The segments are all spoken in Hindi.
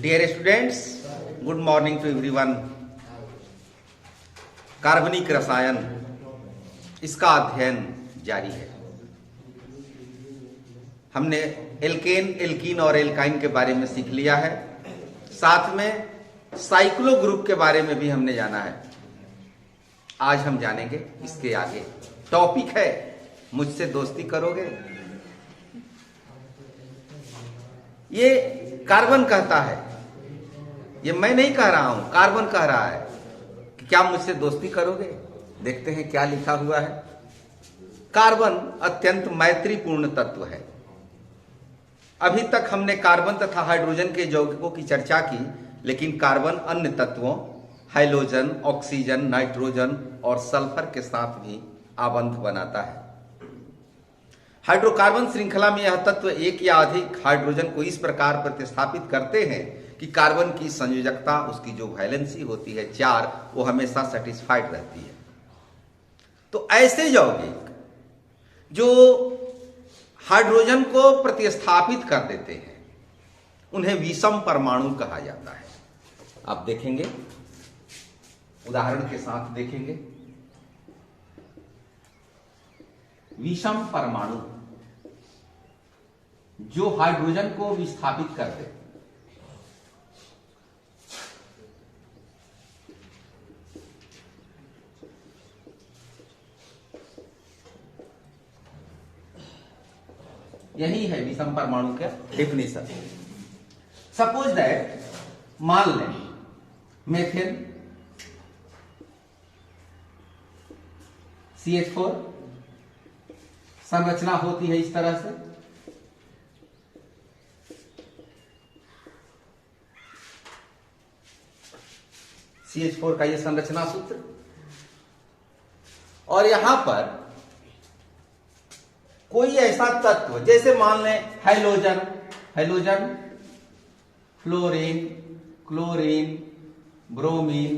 Dear students, good morning to everyone. कार्बनिक रसायन, इसका अध्ययन जारी है। हमने एल्केन, एल्कीन और एल्काइन के बारे में सीख लिया है। साथ में साइक्लो ग्रुप के बारे में भी हमने जाना है। आज हम जानेंगे इसके आगे। टॉपिक है मुझसे दोस्ती करोगे। ये कार्बन कहता है, ये मैं नहीं कह रहा हूं, कार्बन कह रहा है कि क्या मुझसे दोस्ती करोगे। देखते हैं क्या लिखा हुआ है। कार्बन अत्यंत मैत्रीपूर्ण तत्व है। अभी तक हमने कार्बन तथा हाइड्रोजन के यौगिकों की चर्चा की, लेकिन कार्बन अन्य तत्वों हाइड्रोजन, ऑक्सीजन, नाइट्रोजन और सल्फर के साथ भी आबंध बनाता है। हाइड्रोकार्बन श्रृंखला में यह तत्व एक या अधिक हाइड्रोजन को इस प्रकार प्रतिस्थापित करते हैं कि कार्बन की संयोजकता, उसकी जो वैलेंसी होती है 4, वो हमेशा सेटिस्फाइड रहती है। तो ऐसे यौगिक जो हाइड्रोजन को प्रतिस्थापित कर देते हैं उन्हें विषम परमाणु कहा जाता है। आप देखेंगे, उदाहरण के साथ देखेंगे। विषम परमाणु जो हाइड्रोजन को विस्थापित कर दे। यही है विषम परमाणु का डेफिनेशन। सपोज दैट, मान लें मेथेन CH4 संरचना होती है इस तरह से। CH4 का यह संरचना सूत्र, और यहां पर कोई ऐसा तत्व, जैसे मान लें hydrogen, fluorine, chlorine, bromine,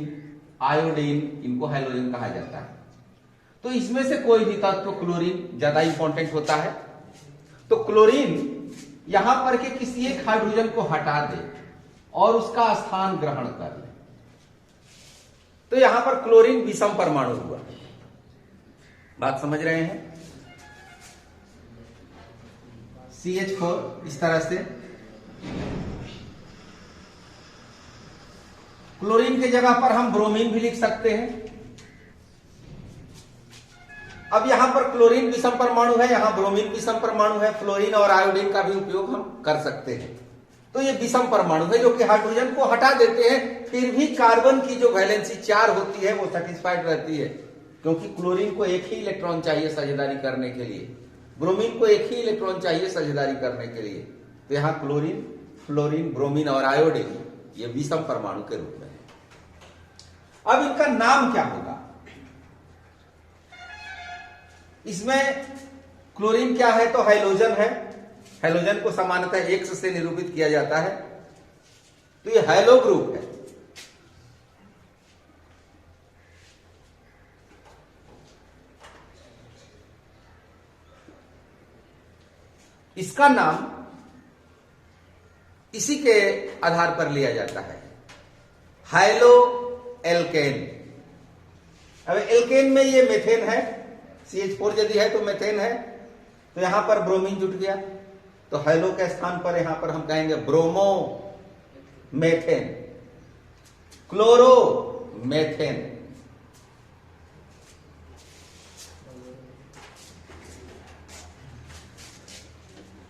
iodine, इनको हाइड्रोजन कहा जाता है। तो इसमें से कोई भी तत्व, क्लोरीन ज्यादा इंपॉर्टेंट होता है, तो क्लोरीन यहां पर के किसी एक हाइड्रोजन को हटा दे और उसका स्थान ग्रहण कर ले, तो यहां पर क्लोरीन विषम परमाणु हुआ। बात समझ रहे हैं? CH4 इस तरह से, क्लोरीन की जगह पर हम ब्रोमीन भी लिख सकते हैं। अब यहां पर क्लोरीन विषम परमाणु है, यहां ब्रोमीन विषम परमाणु है। फ्लोरीन और आयोडीन का भी उपयोग हम कर सकते हैं। तो ये विषम परमाणु है जो कि हाइड्रोजन को हटा देते हैं, फिर भी कार्बन की जो वैलेंसी 4 होती है वो सेटिस्फाइड रहती है, क्योंकि क्लोरीन को एक ही इलेक्ट्रॉन चाहिए साझेदारी करने के लिए, ब्रोमीन को एक ही इलेक्ट्रॉन चाहिए साझेदारी करने के लिए। तो यहां क्लोरीन, फ्लोरीन, ब्रोमीन और आयोडीन ये विषम परमाणु के रूप में है। अब इनका नाम क्या होगा? इसमें क्लोरीन क्या है? तो हाइड्रोजन है। हाइड्रोजन को सामान्यतः X से निरूपित किया जाता है, तो ये हाइलो ग्रुप है। इसका नाम इसी के आधार पर लिया जाता है, हाइलो एल्केन। अब एल्केन में ये मेथेन है, CH4 यदि है तो मेथेन है, तो यहां पर ब्रोमीन जुट गया, तो हाइलो के स्थान पर यहां पर हम कहेंगे ब्रोमो मेथेन, क्लोरो मेथेन।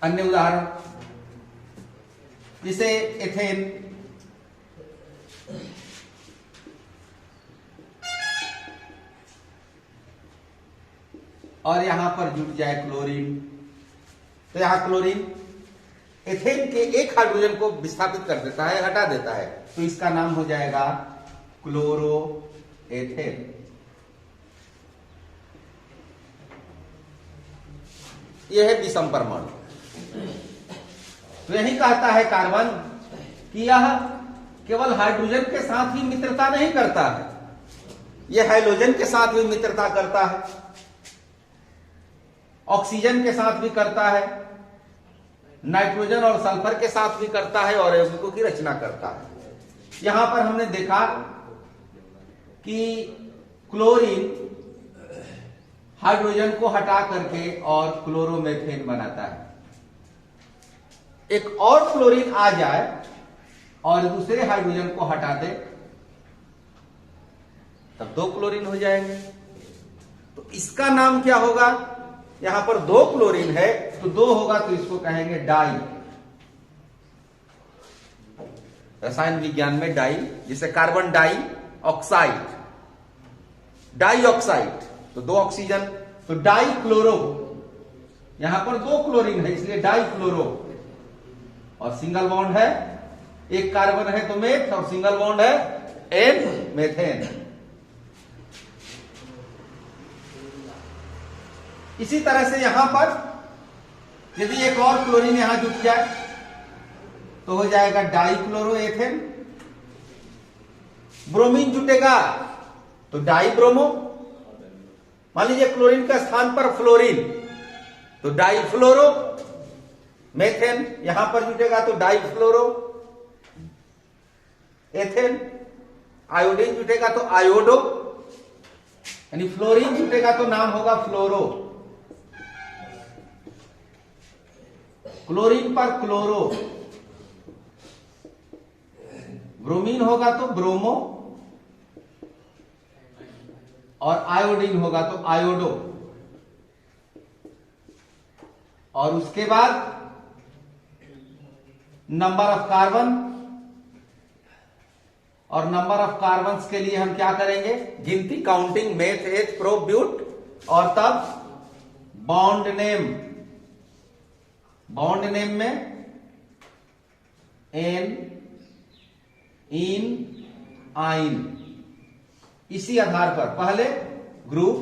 अन्य उदाहरण जैसे एथेन, और यहां पर जुट जाए क्लोरीन, तो यहां क्लोरीन एथेन के एक हाइड्रोजन को विस्थापित कर देता है, हटा देता है, तो इसका नाम हो जाएगा क्लोरो एथेन। यह है विषम परमाणु। तो यही कहता है कार्बन कि यह केवल हाइड्रोजन के साथ ही मित्रता नहीं करता है, यह हाइड्रोजन के साथ भी मित्रता करता है, ऑक्सीजन के साथ भी करता है, नाइट्रोजन और सल्फर के साथ भी करता है और यौगिकों की रचना करता है। यहां पर हमने देखा कि क्लोरीन हाइड्रोजन को हटा करके और क्लोरोमेथेन बनाता है। एक और क्लोरीन आ जाए और दूसरे हाइड्रोजन को हटा दे तब 2 क्लोरीन हो जाएंगे। तो इसका नाम क्या होगा? यहां पर 2 क्लोरीन है तो 2 होगा तो इसको कहेंगे डाई। रसायन विज्ञान में डाई, जिसे carbon dioxide, dioxide, तो 2 ऑक्सीजन, तो डाई क्लोरो। यहां पर 2 क्लोरीन है इसलिए डाई क्लोरो। और सिंगल बॉन्ड है, एक कार्बन है तो मेथ और सिंगल बॉन्ड है एन, मेथेन। इसी तरह से यहां पर यदि एक और क्लोरीन यहां जुट जाए तो हो जाएगा डाई क्लोरो एथेन। ब्रोमीन जुटेगा तो डाई ब्रोमो। मान लीजिए क्लोरीन के स्थान पर फ्लोरीन तो डाई फ्लोरो। मेथेन यहां पर जुटेगा तो डाई फ्लोरो एथेन। आयोडीन जुटेगा तो आयोडो, यानी फ्लोरीन जुटेगा तो नाम होगा फ्लोरो। क्लोरीन पर क्लोरो, ब्रोमीन होगा तो ब्रोमो और आयोडीन होगा तो आयोडो। और उसके बाद नंबर ऑफ कार्बन, और नंबर ऑफ कार्बन्स के लिए हम क्या करेंगे? गिनती, काउंटिंग, मेथ, एथ, प्रो, ब्यूट, और तब बॉन्ड नेम। बॉन्ड नेम में एन, इन, आइन। इसी आधार पर पहले ग्रुप,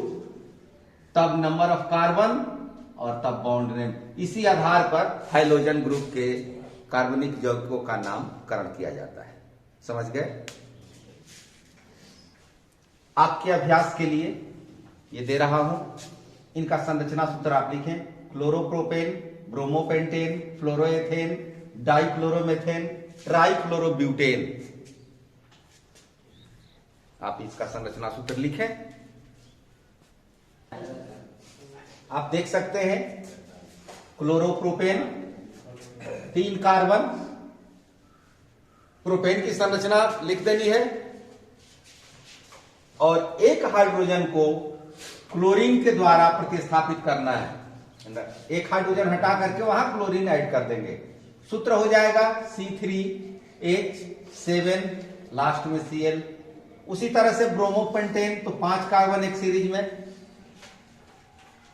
तब नंबर ऑफ कार्बन और तब बॉन्ड नेम। इसी आधार पर हाइड्रोजन ग्रुप के कार्बनिक यौगिकों का नामकरण किया जाता है। समझ गए? आपके अभ्यास के लिए ये दे रहा हूं, इनका संरचना सूत्र आप लिखें। Chloropropane, bromopentane, fluoroethane, dichloromethane, trichlorobutane. आप इसका संरचना सूत्र लिखें। आप देख सकते हैं क्लोरोप्रोपेन 3 कार्बन, प्रोपेन की संरचना लिख देनी है और एक हाइड्रोजन को क्लोरीन के द्वारा प्रतिस्थापित करना है। एक हाइड्रोजन हटा करके वहां क्लोरीन ऐड कर देंगे। सूत्र हो जाएगा C3H7, लास्ट में Cl। उसी तरह से ब्रोमोपेंटेन, तो 5 कार्बन एक सीरीज में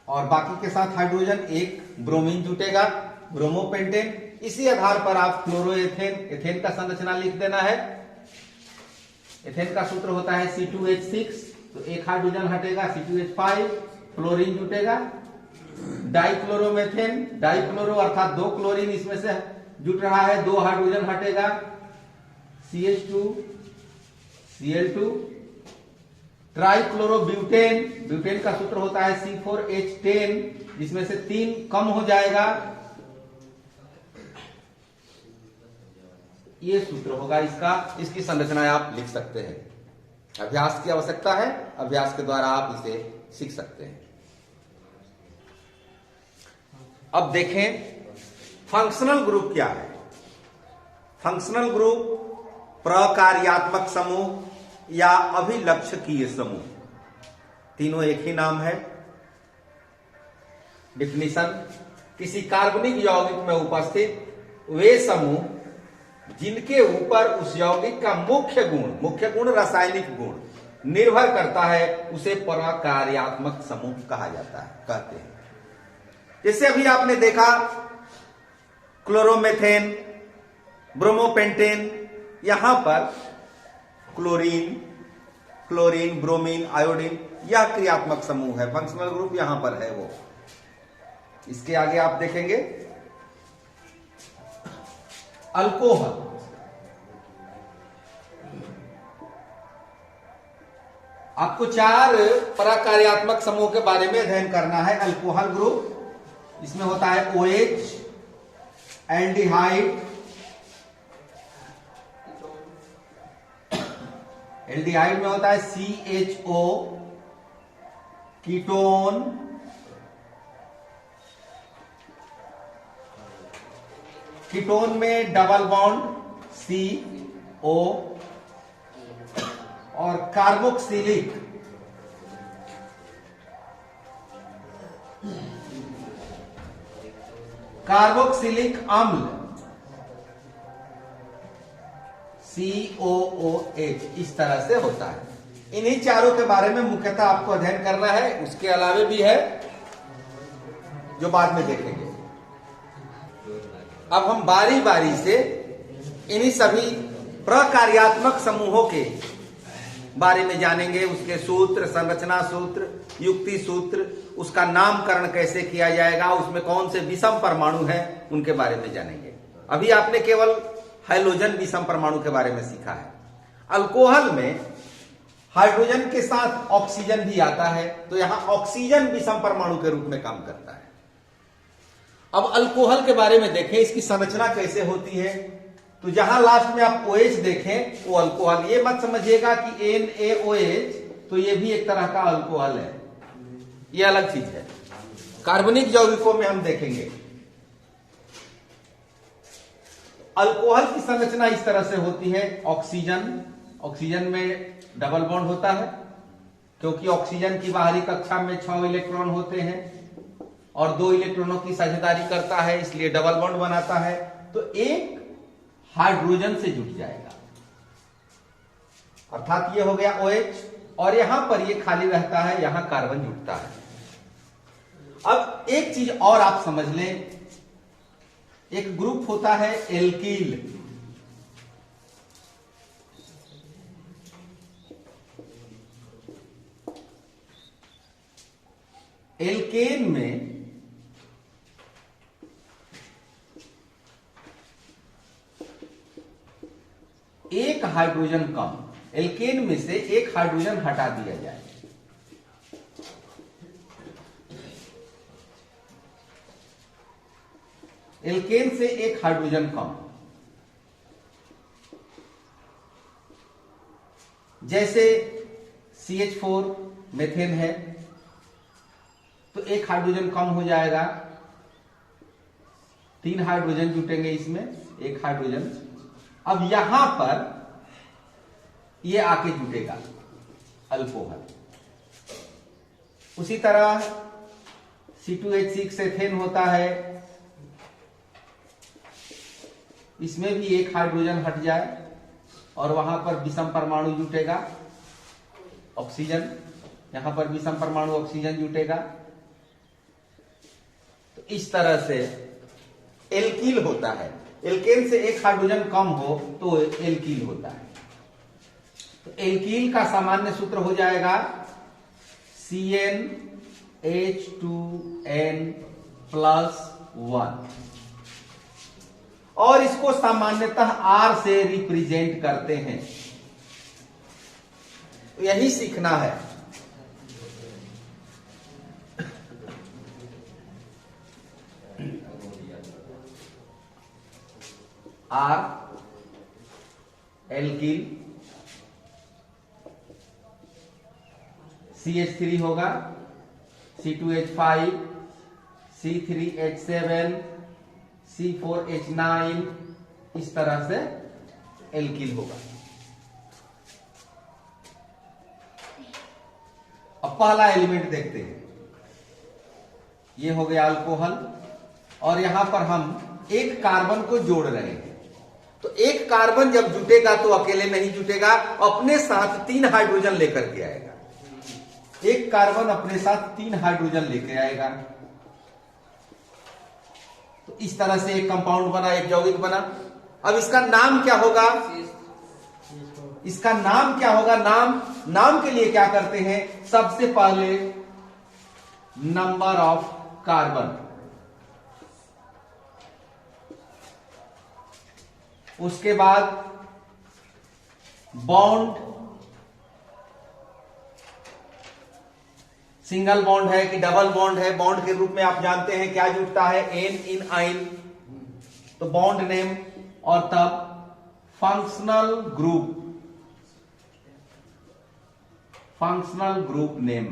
और बाकी के साथ हाइड्रोजन, एक ब्रोमीन जुटेगा, ब्रोमोपेंटेन। इसी आधार पर आप क्लोरोएथेन, एथेन का संरचना लिख देना है। एथेन का सूत्र होता है C2H6, तो एक हाइड्रोजन हटेगा, C2H5, फ्लोरीन जुटेगा। डाइक्लोरोमेथेन, डाइक्लोरो अर्थात 2 क्लोरीन इसमें से जुट रहा है, 2 हाइड्रोजन हटेगा, CH2, Cl2। ट्राइक्लोरोब्यूटेन, ब्यूटेन का सूत्र होता है C4H10, जिसमें से 3 कम हो जाएगा। ये सूत्र होगा इसका। इसकी संरचना आप लिख सकते हैं। अभ्यास की आवश्यकता है, अभ्यास के द्वारा आप इसे सीख सकते हैं। अब देखें फंक्शनल ग्रुप क्या है। फंक्शनल ग्रुप प्रकार्यात्मक समूह या अभिलक्षकीय समूह, तीनों एक ही नाम है। डिफिनीशन: किसी कार्बनिक यौगिक में उपस्थित वे समूह जिनके ऊपर उस यौगिक का मुख्य गुण रासायनिक गुण निर्भर करता है, उसे प्रकार्यात्मक समूह कहा जाता है, कहते हैं। जैसे अभी आपने देखा क्लोरोमेथेन, ब्रोमोपेंटेन, यहां पर क्लोरीन, ब्रोमीन, आयोडीन, यह क्रियात्मक समूह है। फंक्शनल ग्रुप यहां पर है वो। इसके आगे आप देखेंगे अल्कोहल। आपको 4 प्रकार्यात्मक समूह के बारे में अध्ययन करना है। अल्कोहल ग्रुप, इसमें होता है OH, एल्डिहाइड, एल्डिहाइड में होता है CHO, कीटोन, कीटोन में डबल बॉन्ड CO और कार्बोक्सिलिक, कार्बोक्सिलिक अम्ल COOH, इस तरह से होता है। इन्हीं चारों के बारे में मुख्यतः आपको अध्ययन करना है, उसके अलावे भी है जो बाद में देखेंगे। अब हम बारी बारी से इन्हीं सभी प्रकार्यात्मक समूहों के बारे में जानेंगे, उसके सूत्र, संरचना सूत्र, युक्ति सूत्र, उसका नामकरण कैसे किया जाएगा, उसमें कौन से विषम परमाणु हैं, उनके बारे में जानेंगे। अभी आपने केवल हाइड्रोजन विषम परमाणु के बारे में सीखा है। अल्कोहल में हाइड्रोजन के साथ ऑक्सीजन भी आता है, तो यहां ऑक्सीजन विषम परमाणु के रूप में काम करता है। अब अल्कोहल के बारे में देखें, इसकी संरचना कैसे होती है। तो जहां लास्ट में आप OH देखें वो अल्कोहल, ये मत समझिएगा कि NaOH, तो ये भी एक तरह का अल्कोहल है, ये अलग चीज है। कार्बनिक यौगिकों में हम देखेंगे अल्कोहल की संरचना इस तरह से होती है। ऑक्सीजन, ऑक्सीजन में डबल बॉन्ड होता है, क्योंकि ऑक्सीजन की बाहरी कक्षा में 6 इलेक्ट्रॉन होते हैं और 2 इलेक्ट्रॉनों की साझेदारी करता है, इसलिए डबल बॉन्ड बनाता है। तो एक हाइड्रोजन से जुट जाएगा, अर्थात ये हो गया OH, और यहां पर ये खाली रहता है, यहां कार्बन जुटता है। अब एक चीज और आप समझ लें, एक ग्रुप होता है एल्कील। एल्केन में एक हाइड्रोजन कम, एल्केन में से एक हाइड्रोजन हटा दिया जाए, एल्केन से एक हाइड्रोजन कम, जैसे CH4 मेथेन है, तो एक हाइड्रोजन कम हो जाएगा, 3 हाइड्रोजन जुटेंगे इसमें, एक हाइड्रोजन। अब यहां पर ये आके जुटेगा अल्कोहल। उसी तरह C2H6 एथेन होता है, इसमें भी एक हाइड्रोजन हट जाए और वहां पर विषम परमाणु जुटेगा ऑक्सीजन, यहां पर विषम परमाणु ऑक्सीजन जुटेगा। तो इस तरह से एल्कील होता है। एल्केन से एक हाइड्रोजन कम हो तो एल्कील होता है। तो एल्कील का सामान्य सूत्र हो जाएगा CnH2n+1, और इसको सामान्यतः R से रिप्रेजेंट करते हैं। तो यही सीखना है। R एल्कील, CH3 होगा, C2H5, C3H7, C4H9, इस तरह से एल्कील होगा। अब पहला एलिमेंट देखते हैं, ये हो गया अल्कोहल, और यहां पर हम एक कार्बन को जोड़ रहे हैं। तो एक कार्बन जब जुटेगा तो अकेले नहीं जुटेगा, अपने साथ 3 हाइड्रोजन लेकर के आएगा। एक कार्बन अपने साथ 3 हाइड्रोजन लेके आएगा। तो इस तरह से एक कंपाउंड बना, एक यौगिक बना। अब इसका नाम क्या होगा? इसका नाम क्या होगा? नाम के लिए क्या करते हैं? सबसे पहले नंबर ऑफ कार्बन, उसके बाद बॉन्ड, सिंगल बॉन्ड है कि डबल बॉन्ड है, बॉन्ड के रूप में आप जानते हैं क्या जुटता है, N इन आइन, तो बॉन्ड नेम और तब फंक्शनल ग्रुप नेम।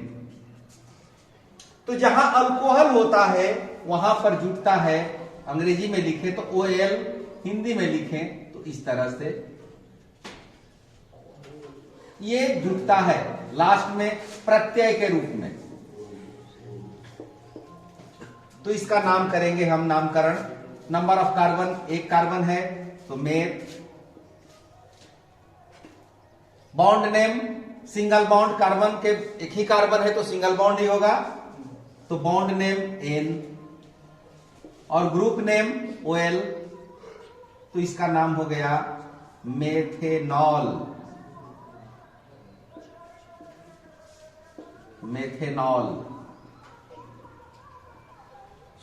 तो जहां अल्कोहल होता है वहां पर जुटता है, अंग्रेजी में लिखे तो OL, हिंदी में लिखें तो इस तरह से ये जुटता है लास्ट में प्रत्यय के रूप में। तो इसका नाम करेंगे हम नामकरण। नंबर ऑफ कार्बन, एक कार्बन है तो meth. Bond name, single bond, carbon के एक ही कार्बन है तो सिंगल बॉन्ड ही होगा, तो बॉन्ड नेम N। और ग्रुप नेम OL, तो इसका नाम हो गया मेथेनॉल।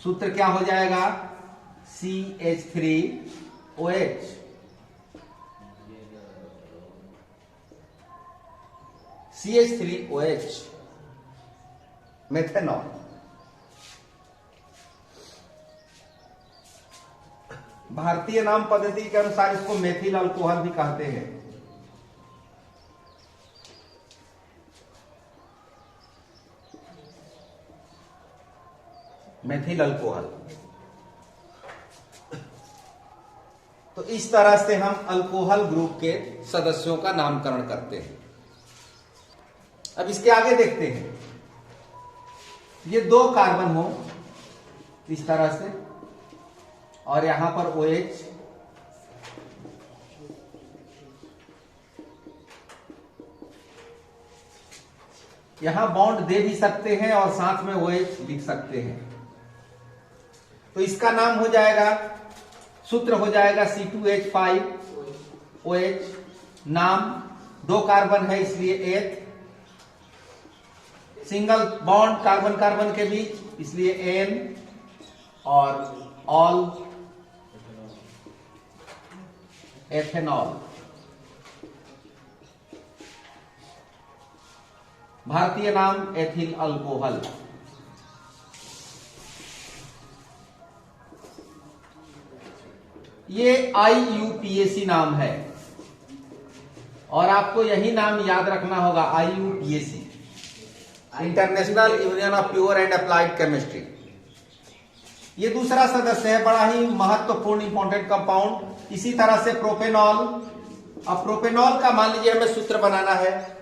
सूत्र क्या हो जाएगा? CH3OH। CH3OH methanol. भारतीय नाम पद्धति के अनुसार इसको मेथिल अल्कोहल भी कहते हैं। Methyl alcohol. तो इस तरह से हम अल्कोहल ग्रुप के सदस्यों का नामकरण करते हैं। अब इसके आगे देखते हैं, ये दो कार्बन हो इस तरह से और यहां पर OH, यहां बॉन्ड दे भी सकते हैं और साथ में OH लिख सकते हैं। तो इसका नाम हो जाएगा, सूत्र हो जाएगा C2H5OH। नाम, दो कार्बन है इसलिए एथ। सिंगल बॉन्ड कार्बन कार्बन के बीच इसलिए N। और ऑल, एथेनॉल। भारतीय नाम एथिल अल्कोहल। ये IUPAC नाम है और आपको यही नाम याद रखना होगा, IUPAC, international union of pure and applied chemistry. ये दूसरा सदस्य है, बड़ा ही महत्वपूर्ण इंपॉर्टेंट कंपाउंड। इसी तरह से प्रोपेनॉल। अब प्रोपेनॉल का मान लीजिए हमें सूत्र बनाना है,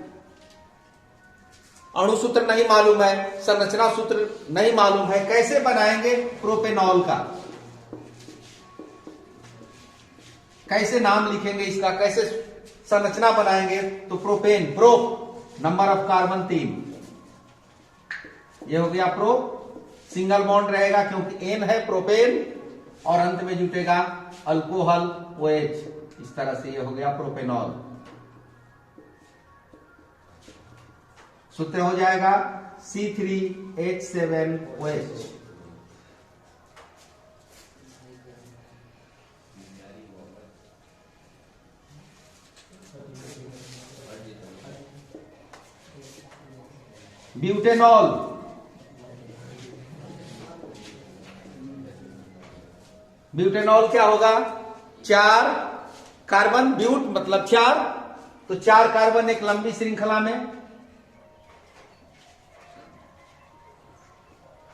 अणु सूत्र नहीं मालूम है, संरचना सूत्र नहीं मालूम है, कैसे बनाएंगे प्रोपेनॉल का? कैसे नाम लिखेंगे इसका, कैसे संरचना बनाएंगे? तो propane, pro, number of carbon 3, ये हो गया प्रो। सिंगल बॉन्ड रहेगा क्योंकि N है प्रोपेन, और अंत में जुटेगा अल्कोहल OH। इस तरह से ये हो गया प्रोपेनॉल। सूत्र हो जाएगा C3H7OH। ब्यूटेनॉल, ब्यूटेनॉल क्या होगा? 4 कार्बन, ब्यूट मतलब 4, तो 4 कार्बन एक लंबी श्रृंखला में।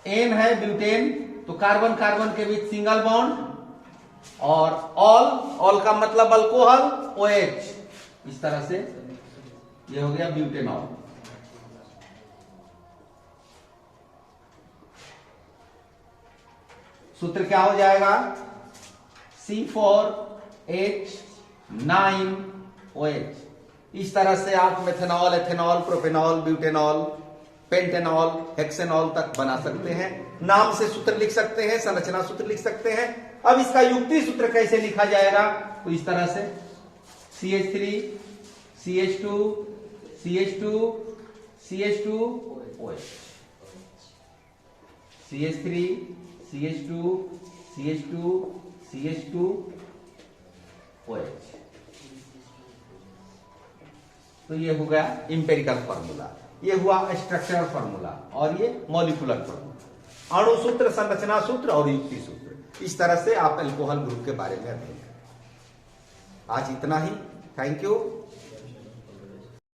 N है ब्यूटेन, तो कार्बन कार्बन के बीच सिंगल बॉन्ड। और ऑल का मतलब अल्कोहल OH। इस तरह से ये हो गया ब्यूटेनॉल। सूत्र क्या हो जाएगा? C4H9OH। इस तरह से आप methanol, ethanol, propanol, butanol, pentanol, hexanol तक बना सकते हैं। नाम से सूत्र लिख सकते हैं, संरचना सूत्र लिख सकते हैं। अब इसका युक्ति सूत्र कैसे लिखा जाएगा? तो इस तरह से CH3, CH2, CH2, CH2OH, CH3, CH2, CH2, CH2OH। तो ये हो गया इंपेरिकल फॉर्मूला, ये हुआ स्ट्रक्चरल फॉर्मूला और ये मॉलिक्यूलर फॉर्मूला। अणु सूत्र, संरचना सूत्र और युक्ति सूत्र। इस तरह से आप अल्कोहल ग्रुप के बारे में अध्ययन करें। आज इतना ही। Thank you.